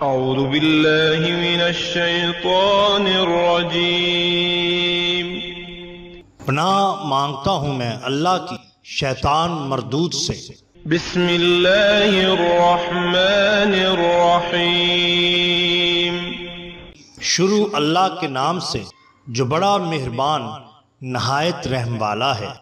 اعوذ باللہ من الشیطان الرجیم۔ پناہ مانگتا ہوں میں اللہ کی شیطان مردود سے۔ بسم اللہ الرحمن الرحیم۔ شروع اللہ کے نام سے جو بڑا مہربان نہایت رحم والا ہے۔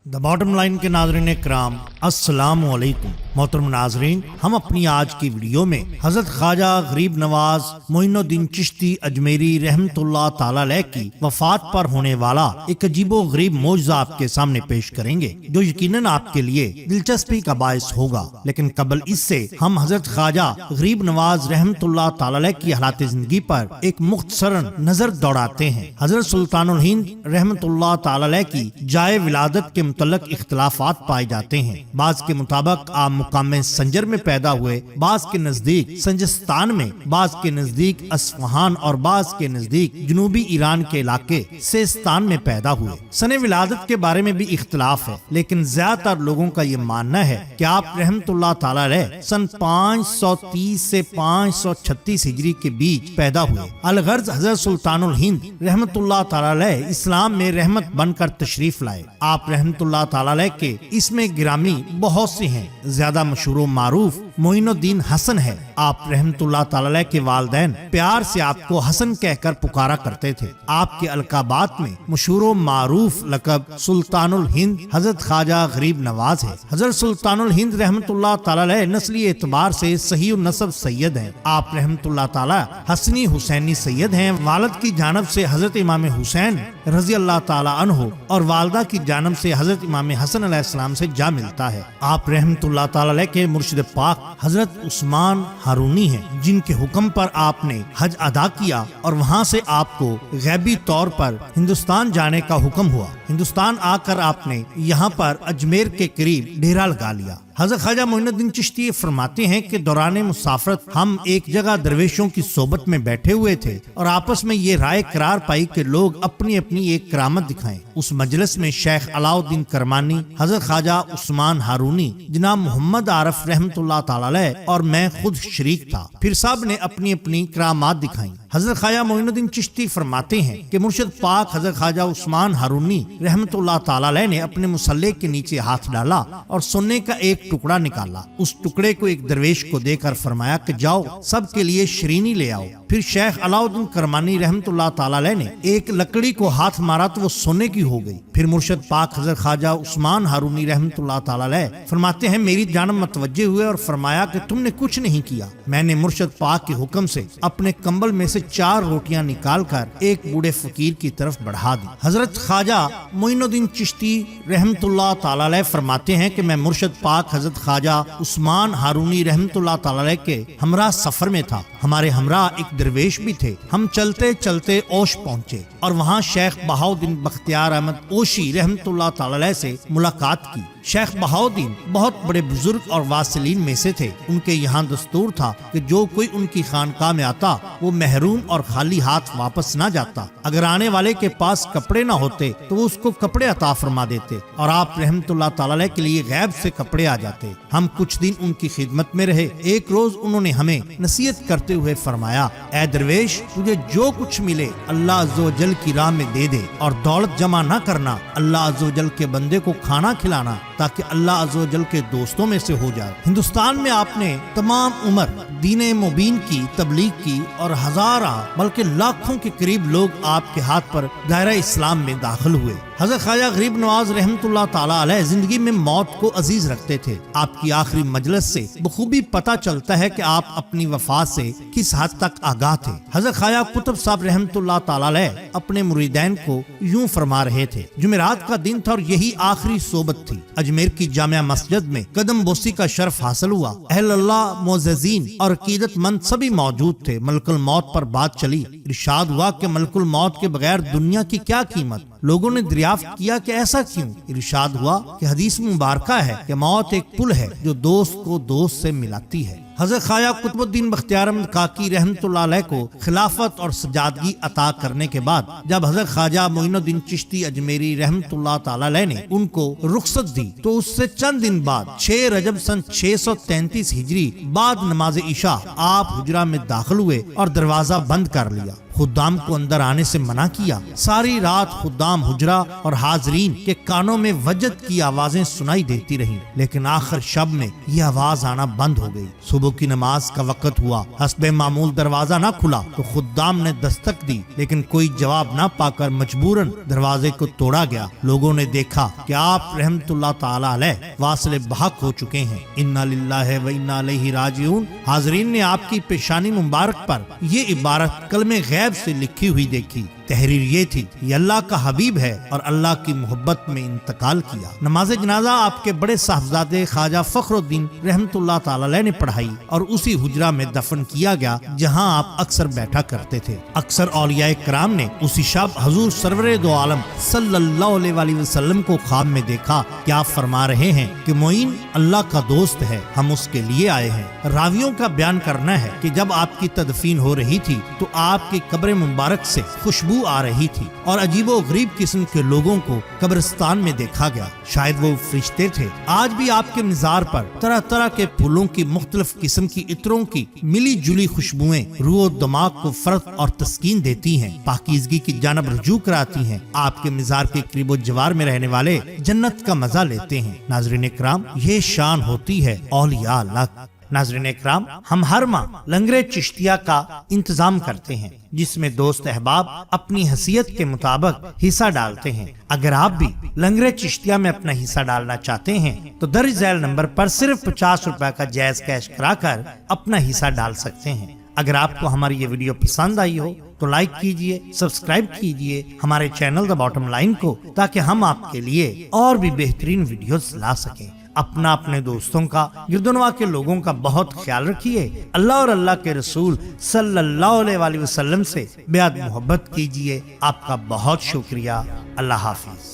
دا باٹم لائن کے ناظرین کرام، السلام علیکم۔ محترم ناظرین، ہم اپنی آج کی ویڈیو میں حضرت خواجہ غریب نواز معین الدین چشتی اجمیری رحمت اللہ تعالی علیہ کی وفات پر ہونے والا ایک عجیب و غریب معجزہ آپ کے سامنے پیش کریں گے، جو یقیناً آپ کے لیے دلچسپی کا باعث ہوگا۔ لیکن قبل اس سے ہم حضرت خواجہ غریب نواز رحمت اللہ تعالی علیہ کی حالات زندگی پر ایک مختصراً نظر دوڑاتے ہیں۔ حضرت سلطان الہند رحمت اللہ تعالی علیہ کی جائے ولادت کے متعلق اختلافات پائے جاتے ہیں۔ بعض کے مطابق آپ مقام سنجر میں پیدا ہوئے، بعض کے نزدیک سنجستان میں، بعض کے نزدیک اصفہان اور بعض کے نزدیک جنوبی ایران کے علاقے سیستان میں پیدا ہوئے۔ سن ولادت کے بارے میں بھی اختلاف ہے، لیکن زیادہ تر لوگوں کا یہ ماننا ہے کہ آپ رحمت اللہ تعالی علیہ سن 530 سے 536 ہجری کے بیچ پیدا ہوئے۔ الغرض حضرت سلطان الہند رحمت اللہ تعالی علیہ اسلام میں رحمت بن کر تشریف لائے۔ آپ رحمت اللہ تعالی علیہ کے اسم گرامی بہت سے ہیں، زیادہ مشہور و معروف معین الدین حسن ہے۔ آپ رحمت اللہ تعالی علیہ کے والدین پیار سے آپ کو حسن کہہ کر پکارا کرتے تھے۔ آپ کے القابات میں مشہور و معروف لقب سلطان الہند حضرت خواجہ غریب نواز ہے۔ حضرت سلطان الہند رحمت اللہ تعالی علیہ نسلی اعتبار سے صحیح النسب سید ہیں۔ آپ رحمت اللہ تعالی حسنی حسینی سید ہیں۔ والد کی جانب سے حضرت امام حسین رضی اللہ تعالی عنہ اور والدہ کی جانب سے حضرت امام حسن علیہ السلام سے جا ملتا ہے۔ آپ رحمت اللہ تعالی علیہ کے مرشد پاک حضرت عثمان ہارونی ہیں، جن کے حکم پر آپ نے حج ادا کیا اور وہاں سے آپ کو غیبی طور پر ہندوستان جانے کا حکم ہوا۔ ہندوستان آ کر آپ نے یہاں پر اجمیر کے قریب ڈیرا لگا لیا۔ حضرت خواجہ معین الدین چشتی فرماتے ہیں کہ دوران مسافرت ہم ایک جگہ درویشوں کی صحبت میں بیٹھے ہوئے تھے اور آپس میں یہ رائے قرار پائی کہ لوگ اپنی اپنی ایک کرامت دکھائیں۔ اس مجلس میں شیخ علاؤ الدین کرمانی، حضرت خواجہ عثمان ہارونی، جناب محمد عارف رحمت اللہ تعالی علیہ اور میں خود شریک تھا۔ پھر سب نے اپنی اپنی کرامات دکھائیں۔ حضرت خواجہ معین الدین چشتی فرماتے ہیں کہ مرشد پاک حضرت خواجہ عثمان ہارونی رحمت اللہ تعالی علیہ نے اپنے مصلے کے نیچے ہاتھ ڈالا اور سونے کا ایک ٹکڑا نکالا۔ اس ٹکڑے کو ایک درویش کو دے کر فرمایا کہ جاؤ سب کے لیے شرینی لے آؤ۔ پھر شیخ علاؤ الدین کرمانی رحمت اللہ تعالی علیہ نے ایک لکڑی کو ہاتھ مارا تو وہ سونے کی ہو گئی۔ پھر مرشد پاک حضرت خواجہ عثمان ہارونی رحمت اللہ تعالی علیہ فرماتے ہیں میری جانب متوجہ ہوئے اور فرمایا کہ تم نے کچھ نہیں کیا۔ میں نے مرشد پاک کے حکم سے اپنے کمبل میں سے 4 روٹیاں نکال کر ایک بوڑھے فقیر کی طرف بڑھا دی۔ حضرت خواجہ معین الدین چشتی رحمت اللہ تعالی علیہ فرماتے ہیں کہ میں مرشد پاک حضرت خواجہ عثمان ہارونی رحمت اللہ تعالی علیہ کے ہمراہ سفر میں تھا۔ ہمارے ہمراہ ایک درویش بھی تھے۔ ہم چلتے چلتے اوش پہنچے اور وہاں شیخ بہاؤالدین بختیار احمد اوشی رحمت اللہ تعالی علیہ سے ملاقات کی۔ شیخ بہاؤالدین بہت بڑے بزرگ اور واصلین میں سے تھے۔ ان کے یہاں دستور تھا کہ جو کوئی ان کی خانقاہ میں آتا وہ محروم اور خالی ہاتھ واپس نہ جاتا۔ اگر آنے والے کے پاس کپڑے نہ ہوتے تو وہ اس کو کپڑے عطا فرما دیتے اور آپ رحمت اللہ تعالی علیہ کے لیے غیب سے کپڑے آ جاتے۔ ہم کچھ دن ان کی خدمت میں رہے۔ ایک روز انہوں نے ہمیں نصیحت کرتے ہوئے فرمایا، اے درویش، تجھے جو کچھ ملے اللہ عز و جل کی راہ میں دے دے اور دولت جمع نہ کرنا۔ اللہ عز و جل کے بندے کو کھانا کھلانا تاکہ اللہ عز و جل کے دوستوں میں سے ہو جائے۔ ہندوستان میں آپ نے تمام عمر دین مبین کی تبلیغ کی اور ہزارہ بلکہ لاکھوں کے قریب لوگ آپ کے ہاتھ پر دائرہ اسلام میں داخل ہوئے۔ حضرت خواجہ غریب نواز رحمت اللہ تعالی علیہ زندگی میں موت کو عزیز رکھتے تھے۔ آپ کی آخری مجلس سے بخوبی پتہ چلتا ہے کہ آپ اپنی وفات سے کس حد تک آگاہ تھے۔ حضرت خواجہ قطب صاحب رحمت اللہ تعالی علیہ اپنے مریدین کو یوں فرما رہے تھے۔ جمعرات کا دن تھا اور یہی آخری صحبت تھی۔ اجمیر کی جامع مسجد میں قدم بوسی کا شرف حاصل ہوا۔ اہل اللہ معززین اور عقیدت مند سبھی موجود تھے۔ ملک الموت پر بات چلی۔ ارشاد ہوا کہ ملک الموت کے بغیر دنیا کی کیا قیمت؟ لوگوں نے دریافت کیا کہ ایسا کیوں؟ ارشاد ہوا کہ حدیث مبارکہ ہے کہ موت ایک پل ہے جو دوست کو دوست سے ملاتی ہے۔ حضرت خواجہ قطب الدین بختیار احمد کاکی رحمۃ اللہ علیہ کو خلافت اور سجادگی عطا کرنے کے بعد جب حضرت خواجہ معین الدین چشتی اجمیری رحمۃ اللہ تعالی علیہ نے ان کو رخصت دی تو اس سے چند دن بعد 6 رجب سن 633 ہجری بعد نماز عشاء آپ حجرہ میں داخل ہوئے اور دروازہ بند کر لیا، خدام کو اندر آنے سے منع کیا۔ ساری رات خدام حجرہ اور حاضرین کے کانوں میں وجد کی آوازیں سنائی دیتی رہیں، لیکن آخر شب میں یہ آواز آنا بند ہو گئی۔ صبح کی نماز کا وقت ہوا، حسب معمول دروازہ نہ کھلا تو خدام نے دستک دی، لیکن کوئی جواب نہ پا کر مجبوراً دروازے کو توڑا گیا۔ لوگوں نے دیکھا کہ آپ رحمت اللہ تعالی علیہ واصل بحق ہو چکے ہیں۔ انا للہ و انا الیہ راجعون۔ حاضرین نے آپ کی پیشانی مبارک پر یہ عبارت کلمہ غیب سے لکھی ہوئی دیکھی۔ تحریر یہ تھی، یہ اللہ کا حبیب ہے اور اللہ کی محبت میں انتقال کیا۔ نماز جنازہ آپ کے بڑے صاحبزادے خواجہ فخر الدین رحمت اللہ تعالی علیہ نے پڑھائی اور اسی حجرہ میں دفن کیا گیا جہاں آپ اکثر بیٹھا کرتے تھے۔ اکثر اولیاء کرام نے اسی شب حضور سرور دو عالم صلی اللہ علیہ وآلہ وسلم کو خواب میں دیکھا کہ آپ فرما رہے ہیں کہ معین اللہ کا دوست ہے، ہم اس کے لیے آئے ہیں۔ راویوں کا بیان کرنا ہے کہ جب آپ کی تدفین ہو رہی تھی تو آپ کی قبر مبارک سے خوشبو آ رہی تھی اور عجیب و غریب قسم کے لوگوں کو قبرستان میں دیکھا گیا، شاید وہ فرشتے تھے۔ آج بھی آپ کے مزار پر طرح طرح کے پھولوں کی مختلف قسم کی عطروں کی ملی جلی خوشبوئیں روح و دماغ کو فرق اور تسکین دیتی ہیں، پاکیزگی کی جانب رجوع کراتی ہیں۔ آپ کے مزار کے قریب و جوار میں رہنے والے جنت کا مزہ لیتے ہیں۔ ناظرین اکرام، یہ شان ہوتی ہے اولیاء اللہ۔ ناظرین اکرام، ہم ہر ماہ لنگر چشتیہ کا انتظام کرتے ہیں جس میں دوست احباب اپنی حیثیت کے مطابق حصہ ڈالتے ہیں۔ اگر آپ بھی لنگر چشتیہ میں اپنا حصہ ڈالنا چاہتے ہیں تو درج ذیل نمبر پر صرف 50 روپے کا جائز کیش کرا کر اپنا حصہ ڈال سکتے ہیں۔ اگر آپ کو ہماری یہ ویڈیو پسند آئی ہو تو لائک کیجئے، سبسکرائب کیجئے ہمارے چینل دا باٹم لائن کو، تاکہ ہم آپ کے لیے اور بھی بہترین ویڈیوز لا سکیں۔ اپنے دوستوں کا، گردنوا کے لوگوں کا بہت خیال رکھیے۔ اللہ اور اللہ کے رسول صلی اللہ علیہ وآلہ وسلم سے بیعت محبت کیجئے۔ آپ کا بہت شکریہ۔ اللہ حافظ۔